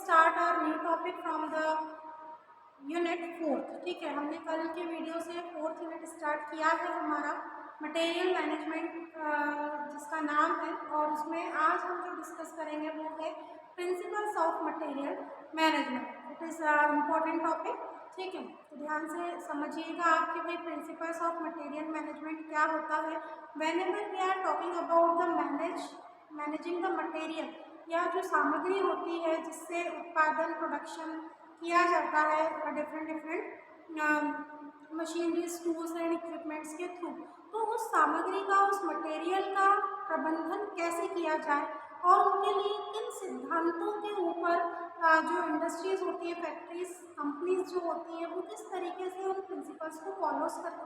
start our new topic from the unit 4। ठीक है, हमने कल के वीडियो से 4th यूनिट स्टार्ट किया है हमारा मटेरियल मैनेजमेंट जिसका नाम है, और उसमें आज हम जो डिस्कस करेंगे वो है principles of material management. It is important topic. ठीक है, तो ध्यान से समझिएगा आप कि भाई प्रिंसिपल्स ऑफ मटेरियल मैनेजमेंट क्या होता है। Whenever we are talking about the managing the material, या जो सामग्री होती है जिससे उत्पादन प्रोडक्शन किया जाता है different machineries tools and equipments के थ्रू, तो उस सामग्री का, उस मटेरियल का प्रबंधन कैसे किया जाए और उनके लिए किन सिद्धांतों के ऊपर जो इंडस्ट्रीज होती है, फैक्ट्रीज, कंपनीज जो होती हैं, वो किस तरीके से उन प्रिंसिपल्स को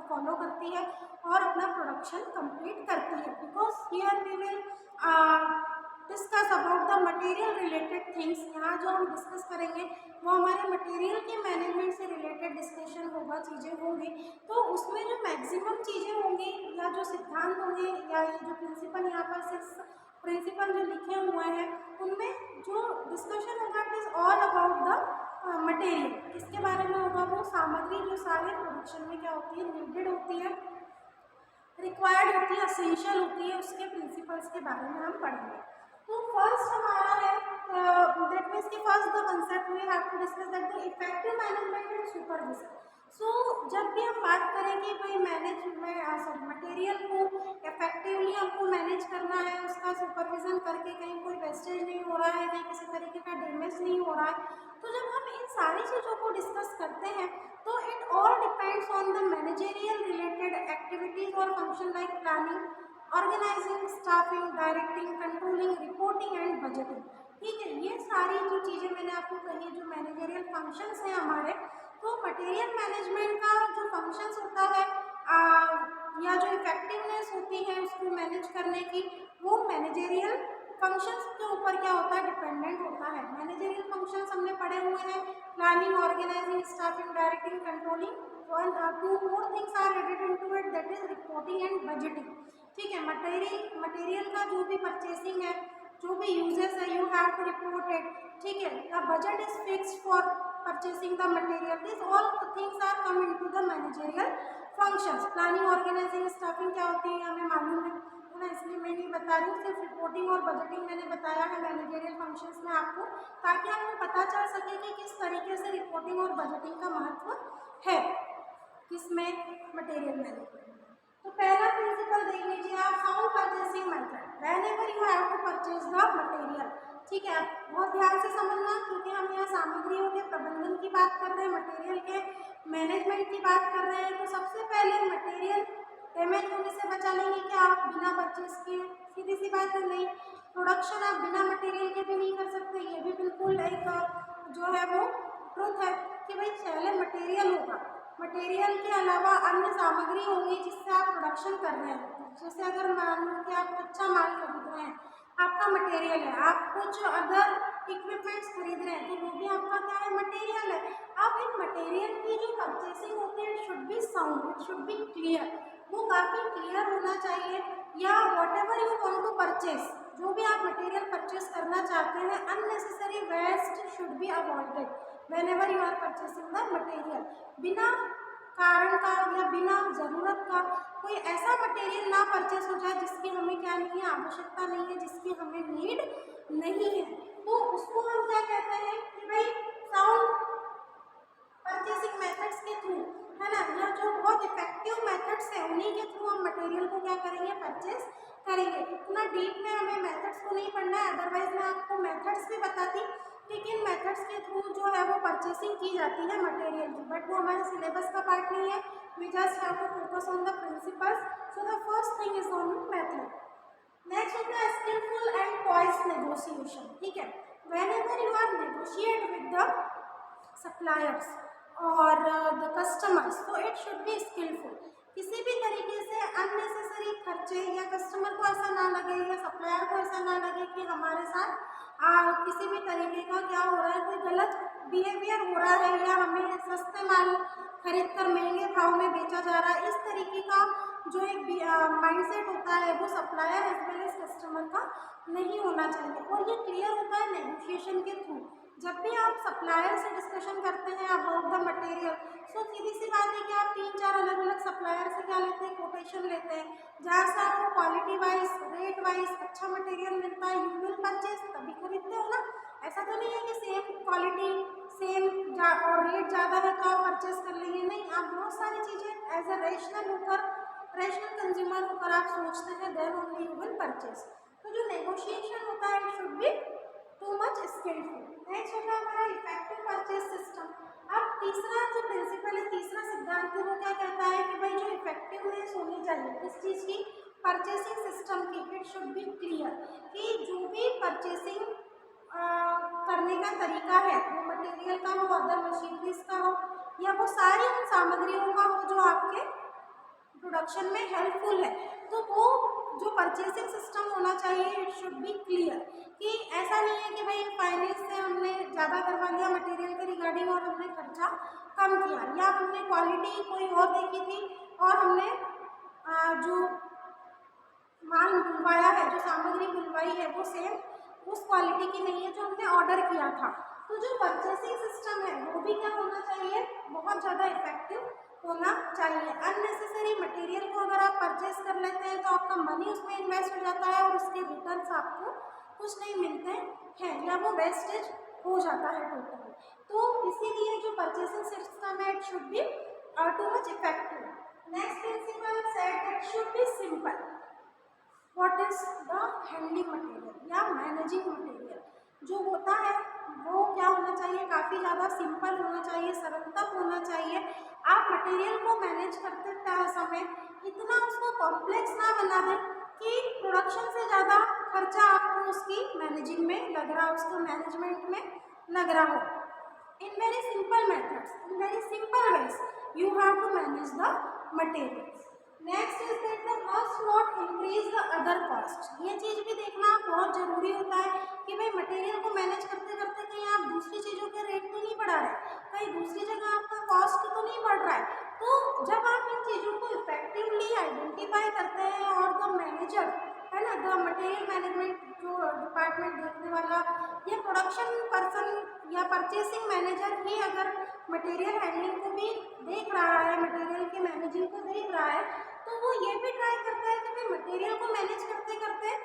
फॉलो करती है और अपना प्रोडक्शन कंप्लीट करती है। Because here we will discuss about the material related things. यहाँ जो हम डिस्कस करेंगे वो हमारे मटेरियल के मैनेजमेंट से रिलेटेड डिस्कशन होगा, चीज़ें होंगी। तो उसमें जो मैक्सिमम चीज़ें होंगी या जो सिद्धांत होंगे या ये जो प्रिंसिपल, यहाँ पर 6 प्रिंसिपल जो लिखे हुए हैं, उनमें जो डिस्कशन होगा it is all about the material. किसके बारे में होगा? वो सामग्री जो सारे प्रोडक्शन में क्या होती है, नीडेड होती है, रिक्वायर्ड होती है, असेंशियल होती है, उसके प्रिंसिपल्स के बारे में हम पढ़ेंगे। तो फर्स्ट हमारा है दैट मीन्स कि first the concept we have to discuss that the effective management and supervision. So जब भी हम बात करें कि भाई मटेरियल को इफेक्टिवली हमको मैनेज करना है, उसका सुपरविजन करके कहीं कोई वेस्टेज नहीं हो रहा है, कहीं किसी तरीके का डैमेज नहीं हो रहा है, तो जब हम इन सारी चीज़ों को डिस्कस करते हैं तो it all depends on the managerial related activities और function like planning, organising, staffing, directing, controlling, reporting and budgeting. ठीक है, ये सारी जो चीज़ें मैंने आपको कही है, जो मैनेजरियल फंक्शंस हैं हमारे, तो मटेरियल मैनेजमेंट का जो फंक्शंस होता है या जो इफेक्टिवनेस होती है उसको मैनेज करने की, वो मैनेजरियल फंक्शंस के ऊपर क्या होता है, डिपेंडेंट होता है। मैनेजरियल फंक्शंस हमने पढ़े हुए हैं, planning, organising, staffing, directing, controlling, और 2 more things are added into it, that is reporting and budgeting. ठीक है, मटेरियल का जो भी परचेसिंग है, जो भी यूजेस है, you have to report it. ठीक है, the budget is fixed for purchasing the material. This all things are come into the managerial functions. Planning, organising, staffing क्या होती है हमें मालूम है ना, इसलिए मैं नहीं बता रही हूँ। सिर्फ रिपोर्टिंग और बजटिंग मैंने बताया है मैनेजरियल फंक्शंस में आपको, ताकि आपको पता चल सके कि किस तरीके से रिपोर्टिंग और बजटिंग का महत्व है किसमें, मटेरियल मैनेजमेंट। तो पहला प्रिंसिपल देख लीजिए आप, sound purchasing method. Whenever you have to purchase the material. ठीक है, बहुत ध्यान से समझना, क्योंकि हम यहाँ सामग्रियों के प्रबंधन की बात कर रहे हैं, मटेरियल के मैनेजमेंट की बात कर रहे हैं। तो सबसे पहले मटेरियल डैमेज होने से बचा लेंगे क्या आप बिना परचेज किए? सीधी सी बात है, नहीं। प्रोडक्शन आप बिना मटेरियल के भी नहीं कर सकते, ये भी बिल्कुल एक जो है वो ट्रुथ है कि भाई पहले मटेरियल होगा, मटेरियल के अलावा अन्य सामग्री होगी जिससे आप प्रोडक्शन कर रहे हैं। जैसे अगर मान लो कि आप कच्चा माल खरीद रहे हैं, आपका मटेरियल है, आप कुछ अदर इक्विपमेंट्स खरीद रहे हैं, तो वो भी आपका क्या है, मटेरियल है। अब इन मटेरियल की जो परचेसिंग होती है, it should be sound, it should be clear, वो काफ़ी क्लियर होना चाहिए। या whatever you want to purchase, जो भी आप मटेरियल परचेज करना चाहते हैं, unnecessary waste should be avoided whenever you are purchasing the material. बिना कारण का या बिना ज़रूरत का कोई ऐसा मटेरियल ना परचेस हो जाए जिसकी हमें क्या नहीं है, आवश्यकता नहीं है, जिसकी हमें नीड नहीं है। तो उसको हम क्या कहते हैं कि भाई साउंड परचेसिंग मेथड्स के थ्रू, है ना, या जो बहुत इफेक्टिव मेथड्स हैं उन्हीं के थ्रू हम मटेरियल को क्या करेंगे, परचेस करेंगे। इतना डीप में हमें मेथड्स को नहीं पढ़ना है, अदरवाइज मैं आपको मेथड्स भी बताती कि किन मेथड्स के थ्रू जो है वो परचेसिंग की जाती है मटेरियल की, बट वो हमारे सिलेबस का पार्ट नहीं है। We just have to focus on the principles. So the first thing is on method. Next होता है स्किलफुल एंड पॉइस नेगोशिएशन। ठीक है, whenever you are negotiate with the suppliers और द कस्टमर्स, तो it should be skillful. किसी भी तरीके से अननेसेसरी खर्चे, या कस्टमर को ऐसा ना लगे या सप्लायर को ऐसा ना लगे कि हमारे साथ किसी भी तरीके का क्या हो रहा है, कोई गलत बिहेवियर हो रहा है, या हमें सस्ते माल खरीद कर महंगे भाव में बेचा जा रहा है, इस तरीके का जो एक माइंडसेट होता है वो supplier as well as customer का नहीं होना चाहिए। और ये क्लियर होता है नेगोशिएशन के थ्रू। जब भी आप सप्लायर से डिस्कशन करते हैं अबाउट द मटेरियल, सो सीधी सी बात है कि आप 3-4 अलग अलग सप्लायर से क्या लेते हैं, कोटेशन लेते हैं, जहाँ से आपको क्वालिटी वाइज रेट वाइज अच्छा मटेरियल मिलता है, यू विल परचेज, तभी खरीदते हो ना। ऐसा तो नहीं है कि सेम क्वालिटी सेम और रेट ज़्यादा है तो आप परचेज कर लेंगे, नहीं, आप बहुत सारी चीज़ें एज अ रेशनल होकर, रेशनल कंज्यूमर होकर आप सोचते हैं, then only you will purchase. तो जो नेगोशिएशन होता है it should be too much skillful. Next होता है हमारा इफेक्टिव परचेज सिस्टम। अब तीसरा जो प्रिंसिपल है, तीसरा सिद्धांत है, वो क्या कहता है कि भाई जो इफेक्टिवनेस होनी चाहिए इस चीज़ की, परचेसिंग सिस्टम की, इट शुड बी क्लियर, कि जो भी परचेसिंग करने का तरीका है, वो मटेरियल का हो, अदर मशीनरीज का हो, या वो सारी उन सामग्रियों का हो जो आपके प्रोडक्शन में हेल्पफुल है, तो वो जो परचेसिंग सिस्टम होना चाहिए इट शुड बी क्लियर, कि ऐसा नहीं है कि भाई फाइनेंस से हमने ज़्यादा करवा लिया मटेरियल के रिगार्डिंग और हमने खर्चा कम किया, या हमने क्वालिटी कोई और देखी थी और हमने जो माल बुलवाया है, जो सामग्री बुलवाई है वो सेम उस क्वालिटी की नहीं है जो हमने ऑर्डर किया था। तो जो परचेसिंग सिस्टम है वो भी क्या होना चाहिए, बहुत ज़्यादा इफेक्टिव होना चाहिए। अननेसेसरी मटेरियल को अगर आप परचेस कर लेते हैं तो आपका मनी उसमें इन्वेस्ट हो जाता है और उसके रिटर्न्स आपको कुछ नहीं मिलते हैं, या वो वेस्टेज हो जाता है टोटली। तो इसीलिए जो परचेसिंग सिस्टम है it should be too much effective. Next principle said that should be simple. What is the handling material या मैनेजिंग मटेरियल जो होता है वो क्या होना चाहिए, काफ़ी ज़्यादा सिंपल होना चाहिए, सरलता होना चाहिए। आप मटेरियल को मैनेज करते समय इतना उसको कॉम्प्लेक्स ना बना दें कि प्रोडक्शन से ज़्यादा खर्चा आपको उसकी मैनेजिंग में लग रहा हो, उसको मैनेजमेंट में लग रहा हो। In very simple methods, in very simple ways, you have to manage the materials. Next is that the must not increase the other cost. ये चीज़ भी देखना बहुत ज़रूरी होता है कि भाई मटेरियल को मैनेज करते करते कहीं आप दूसरी चीज़ों के रेट तो नहीं बढ़ा रहे, कहीं दूसरी जगह आपका कॉस्ट तो नहीं बढ़ रहा है। तो जब आप इन चीज़ों को इफेक्टिवली आइडेंटिफाई करते हैं और द मैनेजर है ना, द मटेरियल मैनेजमेंट जो डिपार्टमेंट देखने वाला या प्रोडक्शन पर्सन या परचेसिंग मैनेजर ही अगर मटेरियल हैंडलिंग को भी देख रहा है, मटेरियल की मैनेजिंग को देख रहा है, तो वो ये भी ट्राई करता है कि भाई मटेरियल को मैनेज करते करते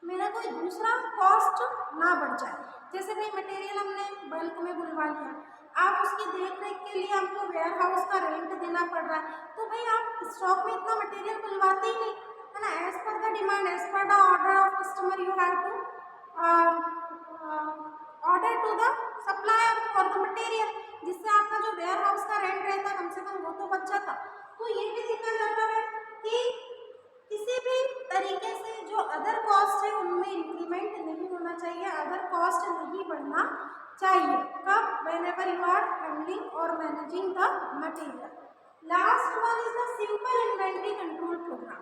मेरा कोई दूसरा कॉस्ट ना बढ़ जाए। जैसे भाई मटेरियल हमने बल्क में बुलवा लिया, आप उसकी देख रेख के लिए आपको वेयर हाउस का रेंट देना पड़ रहा है, तो भाई आप स्टॉक में इतना मटेरियल बुलवाते ही नहीं है ना। As per the demand, as per the order of customer, you have to order to the supplier for the material, जिससे आपका जो वेयर हाउस का रेंट रहता है कम से कम वो तो बच जाता। तो ये भी देखा जाता है कि किसी भी तरीके से जो अदर कॉस्ट है उनमें इंक्रीमेंट नहीं होना चाहिए, अदर कॉस्ट नहीं बढ़ना चाहिए। कब? Whenever you are handling और managing the material. Last one is the simple inventory control programme.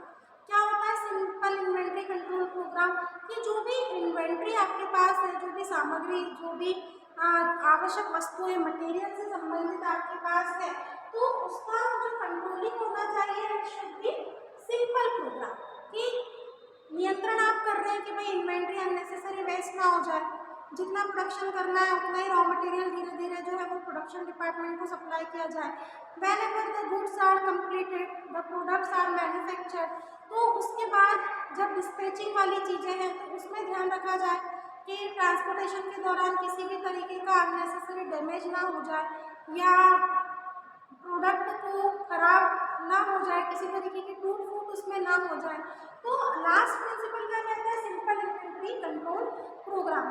क्या होता है सिंपल इन्वेंट्री कंट्रोल प्रोग्राम? कि जो भी इन्वेंट्री आपके पास है, जो भी सामग्री, जो भी आवश्यक वस्तुएं मटेरियल से संबंधित आपके पास है, तो उसका जो कंट्रोलिंग होना चाहिए it should be simple program, कि नियंत्रण आप कर रहे हैं कि भाई इन्वेंट्री अननेसेसरी वेस्ट ना हो जाए, जितना प्रोडक्शन करना है उतना ही रॉ मटेरियल धीरे धीरे जो है वो प्रोडक्शन डिपार्टमेंट को सप्लाई किया जाए। Whenever the goods are completed, the products are manufactured, तो उसके बाद जब डिस्पैचिंग वाली चीज़ें हैं तो उसमें ध्यान रखा जाए कि ट्रांसपोर्टेशन के दौरान किसी भी तरीके का अननेसेसरी डैमेज ना हो जाए या प्रोडक्ट को खराब ना हो जाए, किसी तरीके की टूट फूट उसमें ना हो जाए। तो लास्ट प्रिंसिपल क्या कहता है? Simple inventory control program.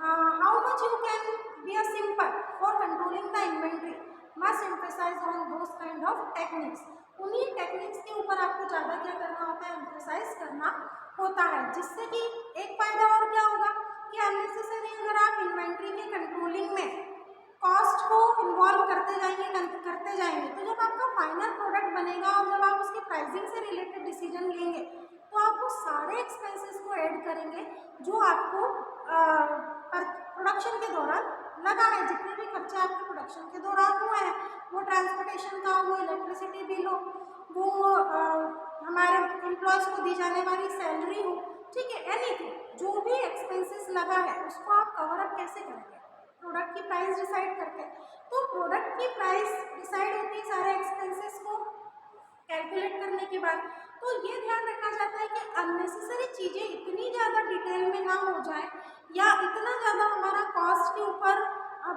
How much you can be a simple for controlling the inventory must emphasize on those kind of techniques. उन्हीं टेक्निक्स के ऊपर आपको ज़्यादा क्या करना होता है? एम्फेसाइज करना होता है, जिससे कि एक फ़ायदा और क्या होगा कि अननेसेसरी अगर आप इन्वेंट्री के कंट्रोलिंग में कॉस्ट को इन्वॉल्व करते जाएंगे तो जब आपका फाइनल प्रोडक्ट बनेगा और जब आप उसकी प्राइसिंग से रिलेटेड डिसीजन लेंगे तो आप वो सारे एक्सपेंसेस को ऐड करेंगे जो आपको प्रोडक्शन के दौरान लगा है, जितने भी खर्चे आपके प्रोडक्शन के दौरान हुए हैं, वो ट्रांसपोर्टेशन का हो, इलेक्ट्रिसिटी बिल हो, वो हमारे एम्प्लॉयज़ को दी जाने वाली सैलरी हो, ठीक है, एनीथिंग जो भी एक्सपेंसेस लगा है उसको आप कवर अप कैसे करेंगे? प्रोडक्ट की प्राइस डिसाइड करके। तो प्रोडक्ट की प्राइस डिसाइड होती है सारे एक्सपेंसेस को कैलकुलेट करने के बाद। तो ये ध्यान रखा जाता है कि अननेसेसरी चीज़ें इतनी ज़्यादा डिटेल में ना हो जाए या इतना ज़्यादा हमारा कॉस्ट के ऊपर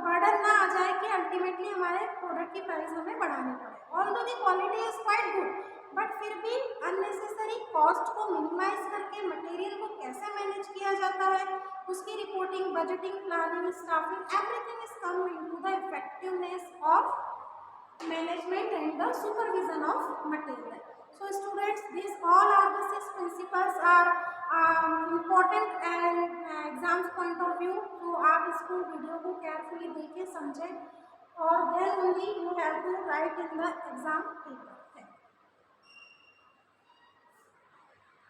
बर्डन ना आ जाए कि अल्टीमेटली हमारे प्रोडक्ट की प्राइस हमें बढ़ानी पड़े। Although the quality is quite good, but फिर भी अननेसेसरी कॉस्ट को मिनिमाइज करके मटेरियल को कैसे मैनेज किया जाता है, उसकी reporting, budgeting, planning, staffing, everything is come into the effectiveness of management and the supervision of material. So students, these all are the 6 principles are important and exams point of view. तो आप इसको video को carefully देखें, समझें और then only you have to write in the exam paper.